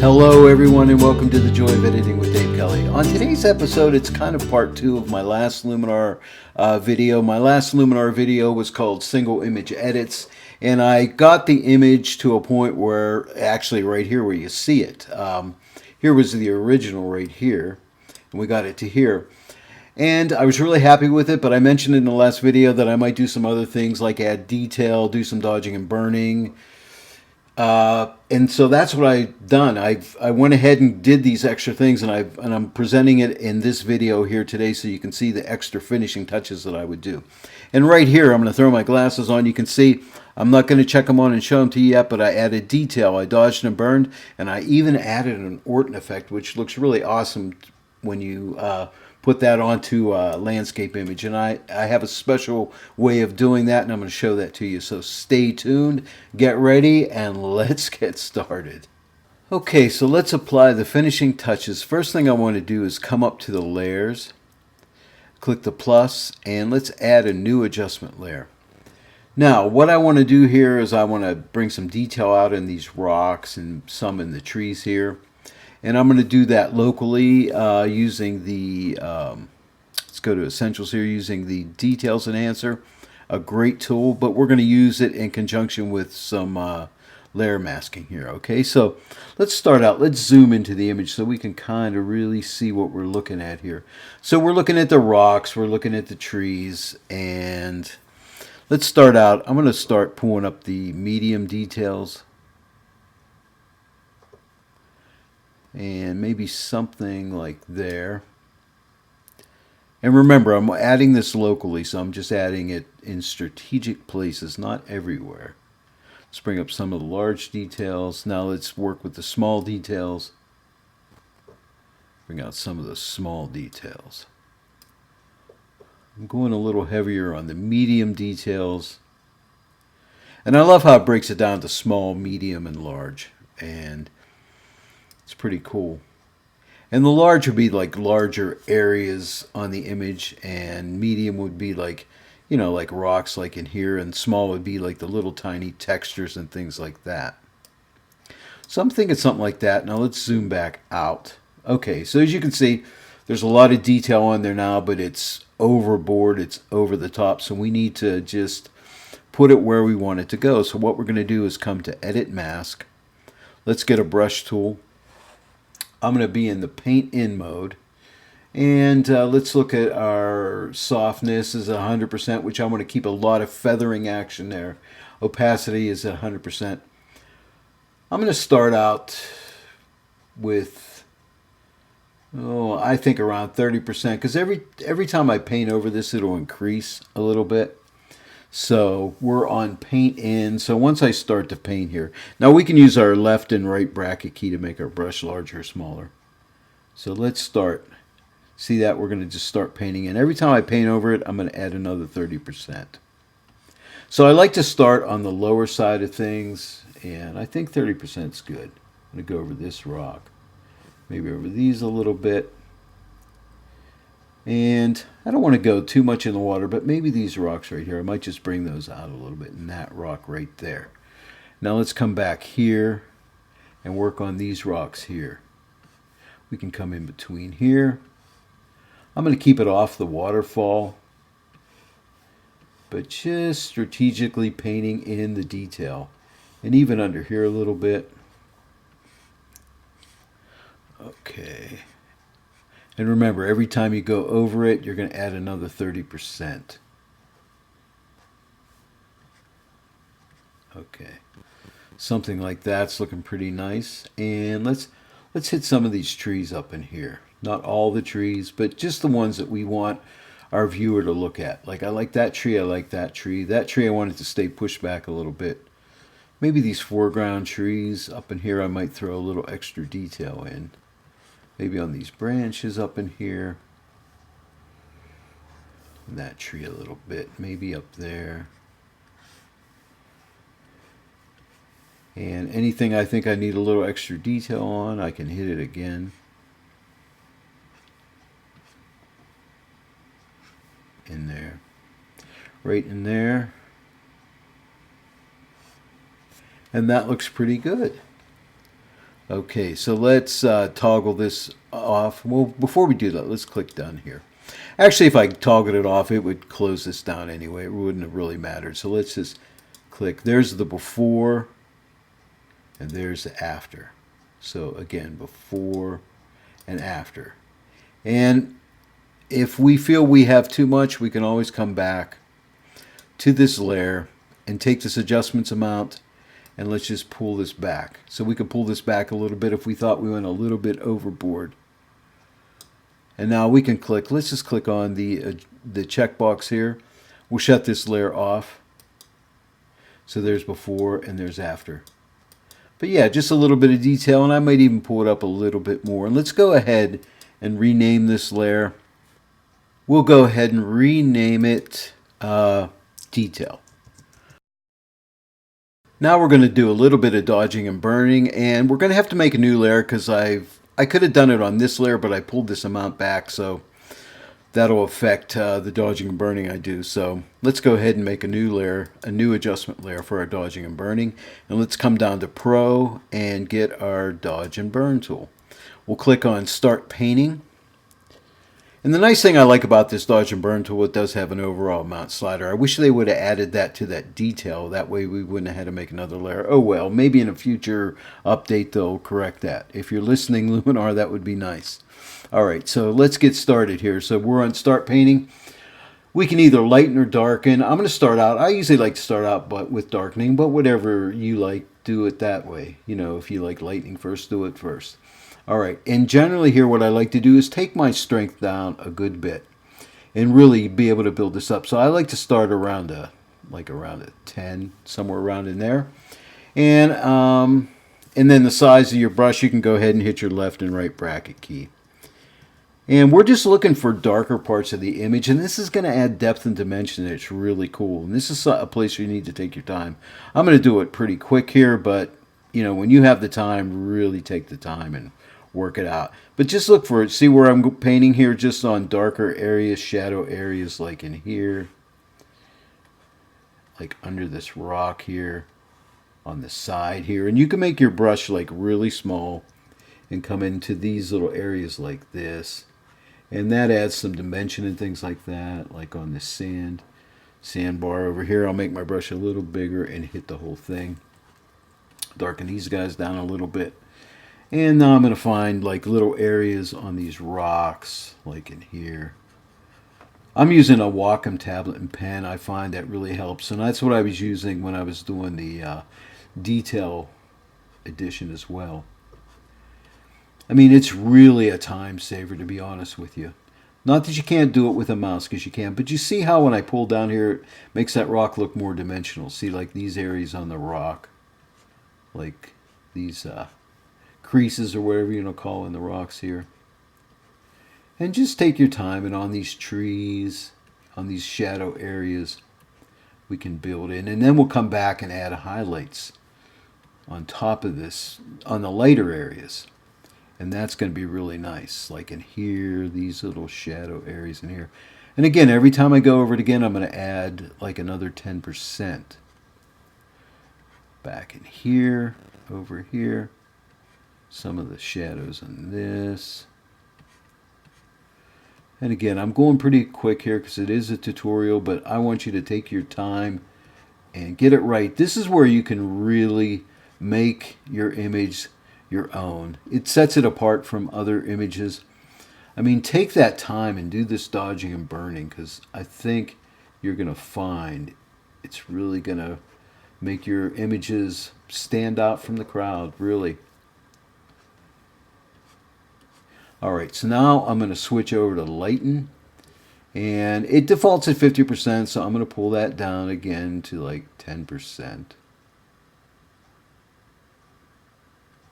Hello everyone and welcome to the Joy of Editing with Dave Kelly. On today's episode, it's kind of part 2 of my last Luminar video. My last Luminar video was called Single Image Edits, and I got the image to a point where, actually right here where you see it, here was the original right here, and we got it to here. And I was really happy with it, but I mentioned in the last video that I might do some other things like add detail, do some dodging and burning. And so that's what I've done. I went ahead and did these extra things, and I'm presenting it in this video here today so you can see the extra finishing touches that I would do. And right here, I'm going to throw my glasses on. You can see I'm not going to check them on and show them to you yet, but I added detail. I dodged and burned, and I even added an Orton effect, which looks really awesome when you put that onto a landscape image. And I have a special way of doing that, and I'm going to show that to you. So stay tuned, get ready, and let's get started. Okay, so let's apply the finishing touches. First thing I want to do is come up to the layers, click the plus, and let's add a new adjustment layer. Now, what I want to do here is I want to bring some detail out in these rocks and some in the trees here. And I'm going to do that locally using the, let's go to Essentials here, using the Details Enhancer, a great tool, but we're going to use it in conjunction with some layer masking here. Okay, so let's start out. Let's zoom into the image so we can kind of really see what we're looking at here. So we're looking at the rocks, we're looking at the trees, and let's start out. I'm going to start pulling up the medium details. And maybe something like there. And remember, I'm adding this locally, so I'm just adding it in strategic places, not everywhere. Let's bring up some of the large details. Now let's work with the small details. Bring out some of the small details. I'm going a little heavier on the medium details. And I love how it breaks it down to small, medium, and large. And it's pretty cool. And the large would be like larger areas on the image, and medium would be like, you know, like rocks like in here, and small would be like the little tiny textures and things like that. So I'm thinking something like that. Now let's zoom back out. Okay, so as you can see, there's a lot of detail on there now, but it's overboard, it's over the top, so we need to just put it where we want it to go. So what we're going to do is come to Edit Mask. Let's get a brush tool. I'm going to be in the paint in mode, and let's look at our softness is 100%, which I want to keep a lot of feathering action there. Opacity is at 100%. I'm going to start out with, I think around 30%, because every time I paint over this, it'll increase a little bit. So we're on paint in. So once I start to paint here, now we can use our left and right bracket key to make our brush larger or smaller. So let's start. See that? We're going to just start painting in. Every time I paint over it, I'm going to add another 30%. So I like to start on the lower side of things, and I think 30% is good. I'm going to go over this rock, maybe over these a little bit. And I don't want to go too much in the water, but maybe these rocks right here, I might just bring those out a little bit, and that rock right there. Now let's come back here and work on these rocks here. We can come in between here. I'm going to keep it off the waterfall, but just strategically painting in the detail. And even under here a little bit. Okay. And remember, every time you go over it, you're going to add another 30%. Okay. Something like that's looking pretty nice. And let's hit some of these trees up in here. Not all the trees, but just the ones that we want our viewer to look at. Like I like that tree, I like that tree. That tree I wanted to stay pushed back a little bit. Maybe these foreground trees up in here, I might throw a little extra detail in. Maybe on these branches up in here. And that tree a little bit. Maybe up there. And anything I think I need a little extra detail on, I can hit it again. In there. Right in there. And that looks pretty good. Okay, so let's toggle this off. Well, before we do that, let's click done here. Actually, if I toggled it off, it would close this down anyway. It wouldn't have really mattered. So let's just click. There's the before, and there's the after. So again, before and after. And if we feel we have too much, we can always come back to this layer and take this adjustments amount, and let's just pull this back. So we could pull this back a little bit if we thought we went a little bit overboard. And now we can click, let's just click on the checkbox here. We'll shut this layer off. So there's before and there's after. But yeah, just a little bit of detail, and I might even pull it up a little bit more. And let's go ahead and rename this layer. We'll go ahead and rename it detail. Now we're going to do a little bit of dodging and burning, and we're going to have to make a new layer because I could have done it on this layer, but I pulled this amount back, so that'll affect the dodging and burning I do. So let's go ahead and make a new layer, a new adjustment layer for our dodging and burning, and let's come down to Pro and get our dodge and burn tool. We'll click on Start Painting. And the nice thing I like about this dodge and burn tool, it does have an overall amount slider. I wish they would have added that to that detail. That way we wouldn't have had to make another layer. Oh well, maybe in a future update they'll correct that. If you're listening, Luminar, that would be nice. All right, so let's get started here. So we're on Start Painting. We can either lighten or darken. I'm going to start out. I usually like to start out with darkening, but whatever you like, do it that way. You know, if you like lightening first, do it first. All right, and generally here what I like to do is take my strength down a good bit and really be able to build this up. So I like to start around around a 10, somewhere around in there. And then the size of your brush, you can go ahead and hit your left and right bracket key. And we're just looking for darker parts of the image, and this is going to add depth and dimension. It's really cool, and this is a place where you need to take your time. I'm going to do it pretty quick here, but you know, when you have the time, really take the time and work it out. But just look for it. See where I'm painting here, just on darker areas, shadow areas, like in here, like under this rock here, on the side here. And you can make your brush like really small and come into these little areas like this. And that adds some dimension and things like that, like on this sandbar over here. I'll make my brush a little bigger and hit the whole thing. Darken these guys down a little bit. And now I'm going to find like little areas on these rocks, like in here. I'm using a Wacom tablet and pen. I find that really helps. And that's what I was using when I was doing the detail edition as well. I mean, it's really a time saver, to be honest with you. Not that you can't do it with a mouse, because you can. But you see how when I pull down here, it makes that rock look more dimensional. See, like these areas on the rock. Like these creases or whatever you call in the rocks here. And just take your time, and on these trees, on these shadow areas, we can build in. And then we'll come back and add highlights on top of this, on the lighter areas. And that's going to be really nice. Like in here, these little shadow areas in here. And again, every time I go over it again, I'm going to add like another 10%. Back in here, over here. Some of the shadows in this. And again, I'm going pretty quick here because it is a tutorial, but I want you to take your time and get it right. This is where you can really make your image your own. It sets it apart from other images. I mean, take that time and do this dodging and burning, because I think you're going to find it's really going to make your images stand out from the crowd, really. All right, so now I'm going to switch over to lighten, and it defaults at 50%, so I'm going to pull that down again to like 10%.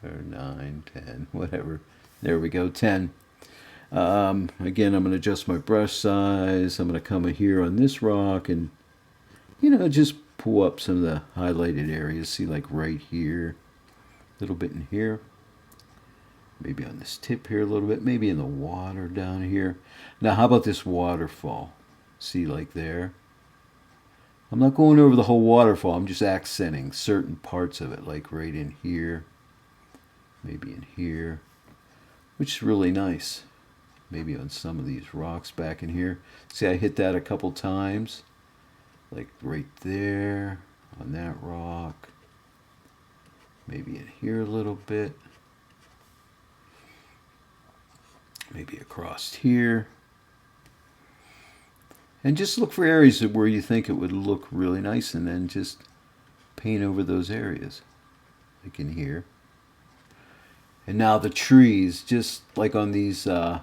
Or 9, 10, whatever. There we go, 10. Again, I'm going to adjust my brush size. I'm going to come in here on this rock and, you know, just pull up some of the highlighted areas. See, like right here, a little bit in here. Maybe on this tip here a little bit. Maybe in the water down here. Now, how about this waterfall? See, like there. I'm not going over the whole waterfall. I'm just accenting certain parts of it, like right in here. maybe in here, which is really nice. Maybe on some of these rocks back in here. See, I hit that a couple times, like right there on that rock. Maybe in here a little bit. Maybe across here. And just look for areas where you think it would look really nice, and then just paint over those areas, like in here. And now the trees, just like on these, on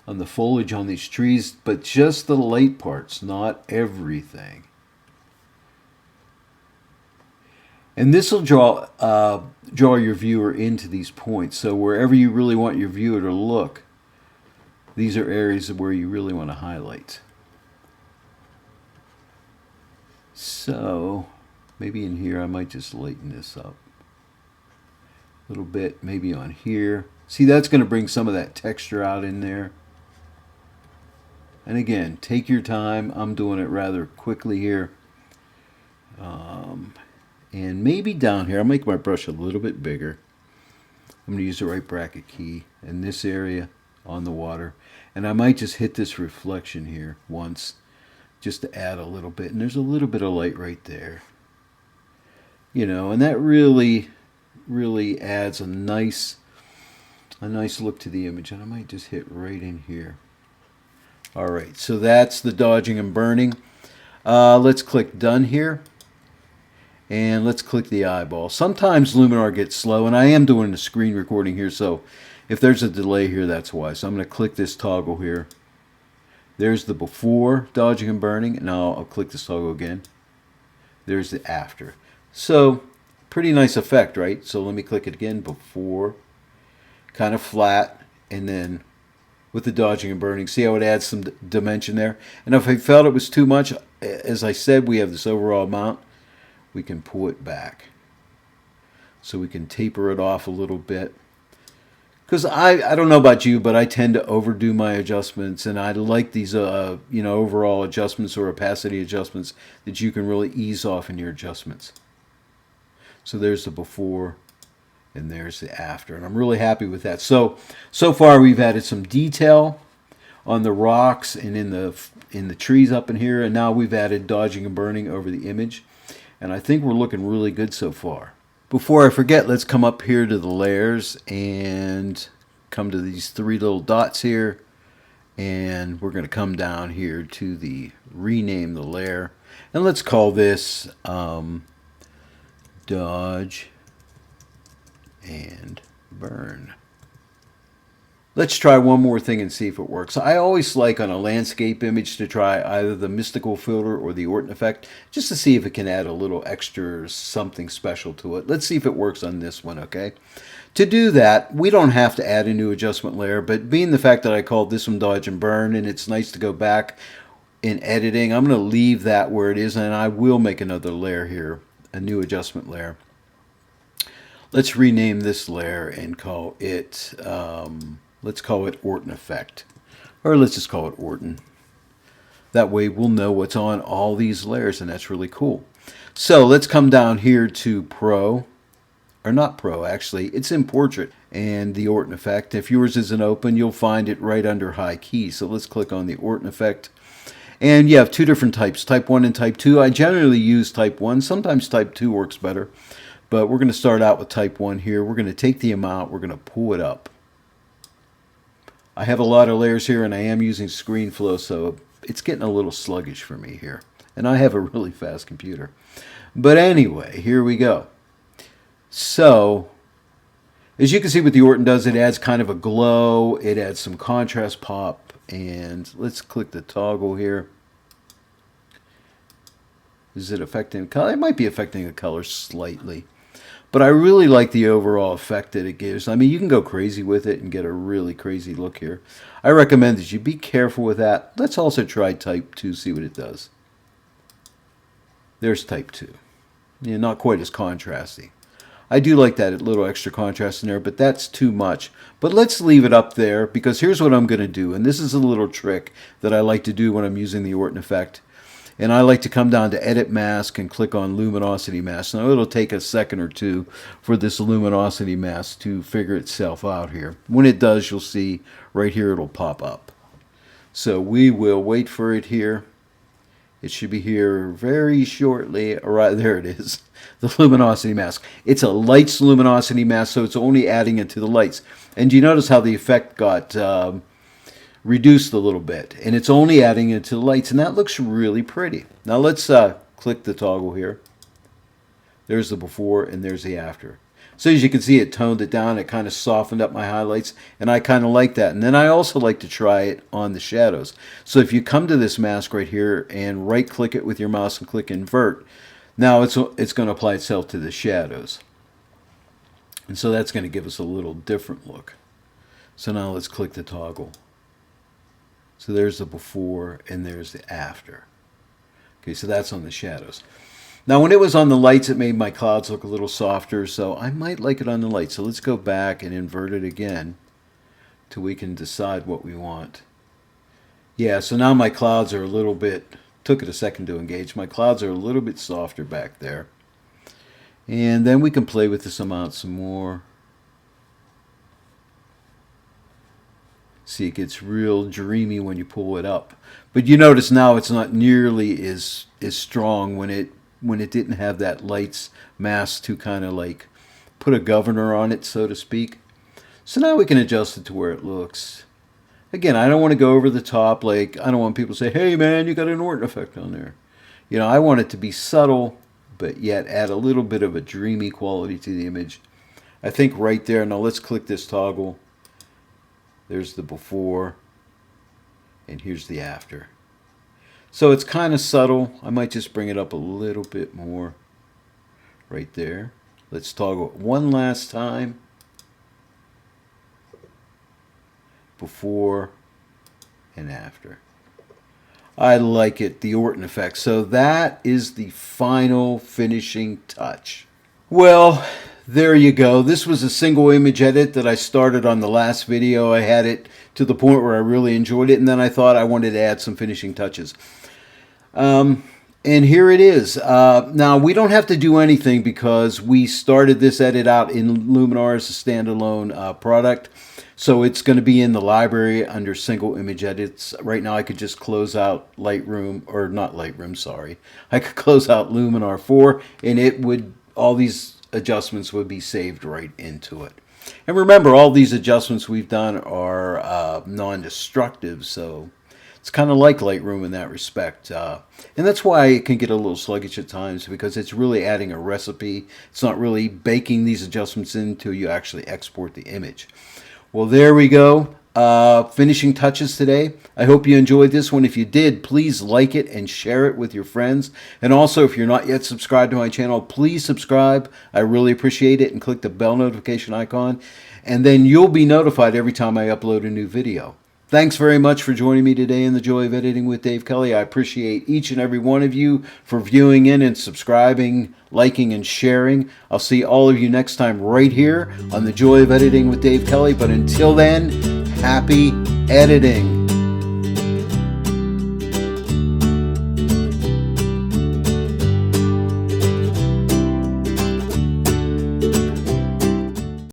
the foliage on these trees, but just the light parts, not everything. And this will draw your viewer into these points. So wherever you really want your viewer to look, these are areas where you really want to highlight. So maybe in here I might just lighten this up a little bit, maybe on here. See, that's going to bring some of that texture out in there. And again, take your time. I'm doing it rather quickly here. And maybe down here, I'll make my brush a little bit bigger. I'm going to use the right bracket key in this area on the water. And I might just hit this reflection here once, just to add a little bit. And there's a little bit of light right there. You know, and that really adds a nice look to the image. And I might just hit right in here. All right, so that's the dodging and burning. Let's click done here. And let's click the eyeball. Sometimes Luminar gets slow, and I am doing a screen recording here, so if there's a delay here, that's why. So I'm going to click this toggle here. There's the before dodging and burning, and now I'll click this toggle again. There's the after. So pretty nice effect, right? So let me click it again. Before, kind of flat, and then with the dodging and burning. See how it adds some dimension there? And if I felt it was too much, as I said, we have this overall amount. We can pull it back. So we can taper it off a little bit. Because I don't know about you, but I tend to overdo my adjustments, and I like these overall adjustments or opacity adjustments that you can really ease off in your adjustments. So there's the before, and there's the after, and I'm really happy with that. So far we've added some detail on the rocks and in the trees up in here, and now we've added dodging and burning over the image, and I think we're looking really good so far. Before I forget, let's come up here to the layers and come to these three little dots here, and we're going to come down here to the rename the layer, and let's call this dodge and burn. Let's try one more thing and see if it works. I always like on a landscape image to try either the mystical filter or the Orton effect, just to see if it can add a little extra something special to it. Let's see if it works on this one, okay? To do that, we don't have to add a new adjustment layer, but being the fact that I called this one dodge and burn, and it's nice to go back in editing, I'm going to leave that where it is, and I will make another layer here, a new adjustment layer. Let's rename this layer and call it, let's call it Orton effect. Or let's just call it Orton. That way we'll know what's on all these layers, and that's really cool. So let's come down here to Pro. Or not Pro, actually. It's in Portrait and the Orton effect. If yours isn't open, you'll find it right under High Key. So let's click on the Orton effect. And you have two different types, Type 1 and Type 2. I generally use Type 1. Sometimes Type 2 works better. But we're going to start out with Type 1 here. We're going to take the amount. We're going to pull it up. I have a lot of layers here, and I am using ScreenFlow, so it's getting a little sluggish for me here. And I have a really fast computer. But anyway, here we go. So, as you can see what the Orton does, it adds kind of a glow. It adds some contrast pop. And let's click the toggle here. Is it affecting color? It might be affecting the color slightly. But I really like the overall effect that it gives. I mean, you can go crazy with it and get a really crazy look here. I recommend that you be careful with that. Let's also try Type 2, see what it does. There's Type 2. Yeah, not quite as contrasty. I do like that little extra contrast in there, but that's too much. But let's leave it up there, because here's what I'm going to do. And this is a little trick that I like to do when I'm using the Orton effect. And I like to come down to Edit Mask and click on Luminosity Mask. Now it'll take a second or two for this luminosity mask to figure itself out here. When it does, you'll see right here it'll pop up. So we will wait for it here. It should be here very shortly. Right there it is, the luminosity mask. It's a lights luminosity mask, so it's only adding it to the lights. And you notice how the effect got reduced a little bit, and it's only adding it to the lights, and that looks really pretty. Now let's click the toggle here. There's the before and there's the after. So as you can see, it toned it down. It kind of softened up my highlights, and I kind of like that. And then I also like to try it on the shadows. So if you come to this mask right here and right click it with your mouse and click invert, now it's going to apply itself to the shadows. And so that's going to give us a little different look. So now let's click the toggle. So there's the before and there's the after. Okay, so that's on the shadows. Now when it was on the lights, it made my clouds look a little softer, so I might like it on the lights. So let's go back and invert it again till we can decide what we want. Yeah, so now my clouds are a little bit, took it a second to engage, my clouds are a little bit softer back there. And then we can play with this amount some more. See, it gets real dreamy when you pull it up. But you notice now it's not nearly as strong when it didn't have that lights mask to kind of like put a governor on it, so to speak. So now we can adjust it to where it looks. Again, I don't want to go over the top. Like, I don't want people to say, hey man, you got an Orton effect on there. You know, I want it to be subtle, but yet add a little bit of a dreamy quality to the image. I think right there. Now let's click this toggle. There's the before, and here's the after. So it's kind of subtle. I might just bring it up a little bit more right there. Let's toggle it one last time. Before and after. I like it, the Orton effect. So that is the final finishing touch. Well, there you go. This was a single image edit that I started on the last video. I had it to the point where I really enjoyed it, and then I thought I wanted to add some finishing touches. And here it is. Now, we don't have to do anything because we started this edit out in Luminar as a standalone product. So it's going to be in the library under single image edits. Right now I could just close out Lightroom, or not Lightroom, sorry. I could close out Luminar 4 and it would, all these adjustments would be saved right into it. And remember, all these adjustments we've done are non-destructive, so it's kind of like Lightroom in that respect. And that's why it can get a little sluggish at times, because it's really adding a recipe. It's not really baking these adjustments in until you actually export the image. Well, there we go. Finishing touches today. I hope you enjoyed this one. If you did, please like it and share it with your friends. And also, if you're not yet subscribed to my channel, please subscribe. I really appreciate it, and click the bell notification icon. And then you'll be notified every time I upload a new video. Thanks very much for joining me today in The Joy of Editing with Dave Kelly. I appreciate each and every one of you for viewing in and subscribing, liking, and sharing. I'll see all of you next time right here on The Joy of Editing with Dave Kelly. But until then, happy editing.